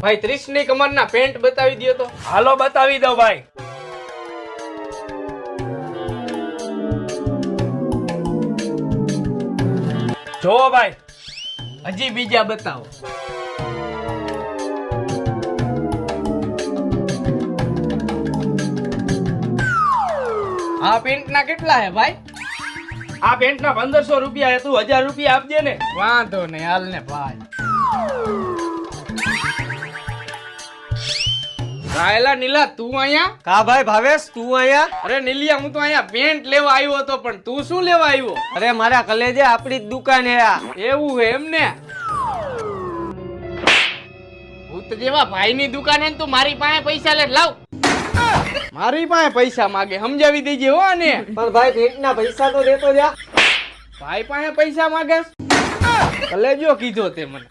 ભાઈ 30 ની કમરના પેન્ટ બતાવી દયો તો. હાલો બતાવી દો ભાઈ. જોવો ભાઈ. હજી બીજા બતાવો. આ પેન્ટ ના કેટલા હે ભાઈ? આ પેન્ટ ના 1500 રૂપિયા. તું 1000 રૂપિયા આપજે ને. વાંધો નહીં, હાલ ને ભાઈ. રાયલા નીલા, તું અહીંયા? કા ભાઈ ભાવેશ, તું અહીંયા? અરે નીલિયા, હું તો અહીંયા પેન્ટ લેવા આવ્યો હતો, પણ તું શું લેવા આવ્યો? અરે મારા કલેજે આપણી જ દુકાન હે આ. એવું હે એમ ને? ભૂત જેવા ભાઈની દુકાને તું મારી પાસે પૈસા લે, લાવ. મારી પાસે પૈસા માગે, સમજાવી દેજે હો ને. પણ ભાઈ ભેટના પૈસા તો દેતો જા. ભાઈ પાસે પૈસા માગે? કલેજો કીધો તે મને.